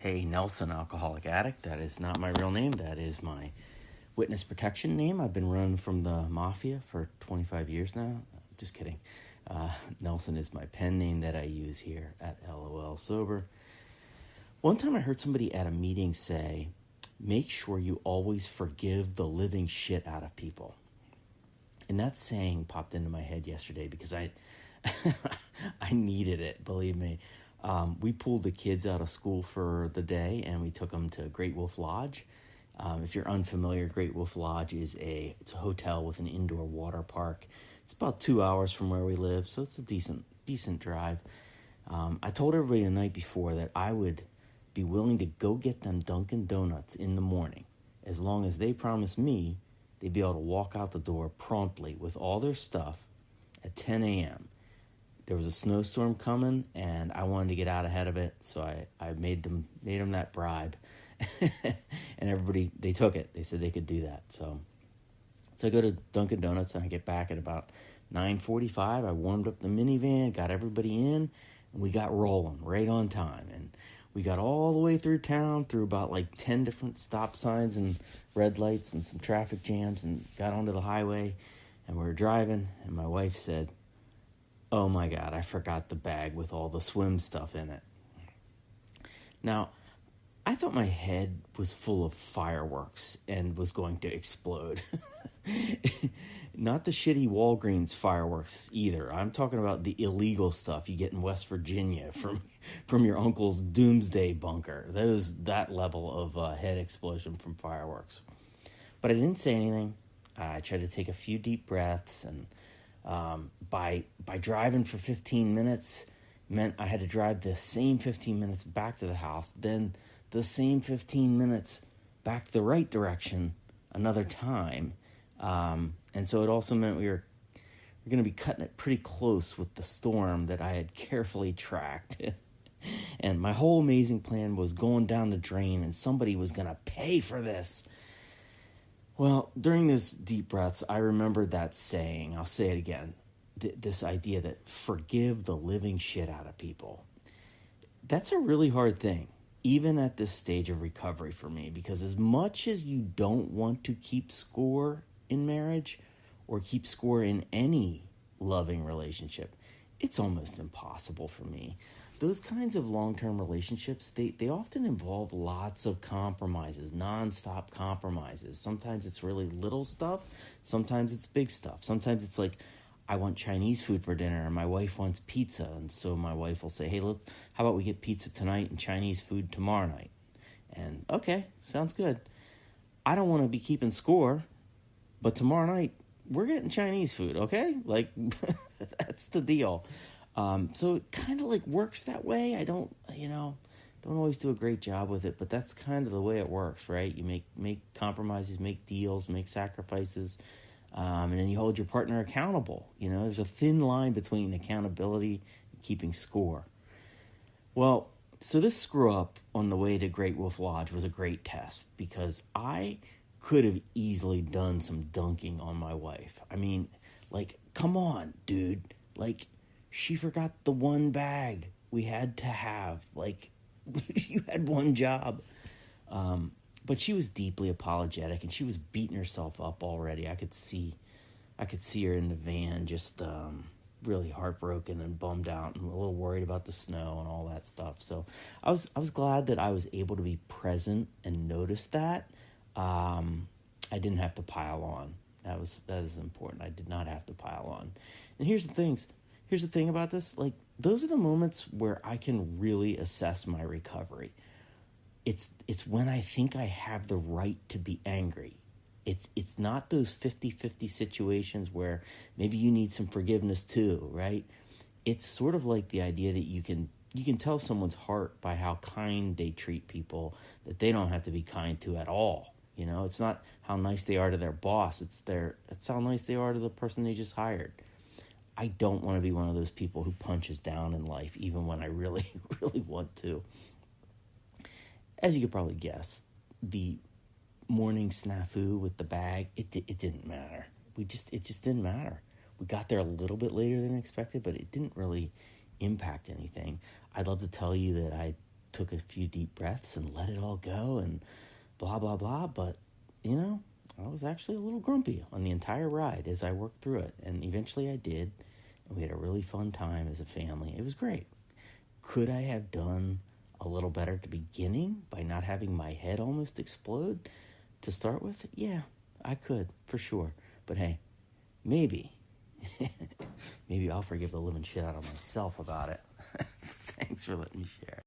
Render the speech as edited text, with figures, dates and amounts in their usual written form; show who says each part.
Speaker 1: Hey, Nelson, alcoholic addict. That is not my real name. That is my witness protection name. I've been running from the mafia for 25 years now. Just kidding. Nelson is my pen name that I use here at LOL Sober. One time I heard somebody at a meeting say, make sure you always forgive the living shit out of people. And that saying popped into my head yesterday because I needed it, believe me. We pulled the kids out of school for the day and we took them to Great Wolf Lodge. If you're unfamiliar, Great Wolf Lodge it's a hotel with an indoor water park. It's about 2 hours from where we live, so it's a decent drive. I told everybody the night before that I would be willing to go get them Dunkin' Donuts in the morning as long as they promised me they'd be able to walk out the door promptly with all their stuff at 10 a.m. There was a snowstorm coming, and I wanted to get out ahead of it, so I made them that bribe. And everybody, they took it. They said they could do that. So I go to Dunkin' Donuts, and I get back at about 9:45. I warmed up the minivan, got everybody in, and we got rolling right on time. And we got all the way through town, through about like 10 different stop signs and red lights and some traffic jams, and got onto the highway, and we were driving, and my wife said, "Oh my God, I forgot the bag with all the swim stuff in it." Now, I thought my head was full of fireworks and was going to explode. Not the shitty Walgreens fireworks either. I'm talking about the illegal stuff you get in West Virginia from your uncle's doomsday bunker. That level of head explosion from fireworks. But I didn't say anything. I tried to take a few deep breaths, and by driving for 15 minutes meant I had to drive the same 15 minutes back to the house, then the same 15 minutes back the right direction another time. And so it also meant we were going to be cutting it pretty close with the storm that I had carefully tracked. And my whole amazing plan was going down the drain, and somebody was going to pay for this. Well, during those deep breaths, I remembered that saying. I'll say it again. This idea that forgive the living shit out of people. That's a really hard thing, even at this stage of recovery for me, because as much as you don't want to keep score in marriage or keep score in any loving relationship, it's almost impossible for me. Those kinds of long-term relationships, they often involve lots of compromises, nonstop compromises. Sometimes it's really little stuff. Sometimes it's big stuff. Sometimes it's like, I want Chinese food for dinner and my wife wants pizza. And so my wife will say, hey, how about we get pizza tonight and Chinese food tomorrow night? And okay, sounds good. I don't want to be keeping score, but tomorrow night we're getting Chinese food, okay? Like, that's the deal. So it kind of like works that way. I don't always do a great job with it, but that's kind of the way it works, right? You make compromises, make deals, make sacrifices, and then you hold your partner accountable. There's a thin line between accountability and keeping score. Well, so this screw up on the way to Great Wolf Lodge was a great test because I could have easily done some dunking on my wife. I mean, like, come on, dude. Like, she forgot the one bag we had to have. Like, you had one job. But she was deeply apologetic, and she was beating herself up already. I could see her in the van just really heartbroken and bummed out and a little worried about the snow and all that stuff. So I was glad that I was able to be present and notice that. I didn't have to pile on. That is important. I did not have to pile on. And here's the thing about this. Like, those are the moments where I can really assess my recovery. It's when I think I have the right to be angry. It's not those 50-50 situations where maybe you need some forgiveness too, right? It's sort of like the idea that you can tell someone's heart by how kind they treat people that they don't have to be kind to at all. It's not how nice they are to their boss. It's how nice they are to the person they just hired. I don't want to be one of those people who punches down in life, even when I really, really want to. As you could probably guess, the morning snafu with the bag, it didn't matter. It just didn't matter. We got there a little bit later than expected, but it didn't really impact anything. I'd love to tell you that I took a few deep breaths and let it all go and blah, blah, blah. But, I was actually a little grumpy on the entire ride as I worked through it. And eventually I did. And we had a really fun time as a family. It was great. Could I have done a little better at the beginning by not having my head almost explode to start with? Yeah, I could, for sure. But hey, maybe I'll forgive the living shit out of myself about it. Thanks for letting me share.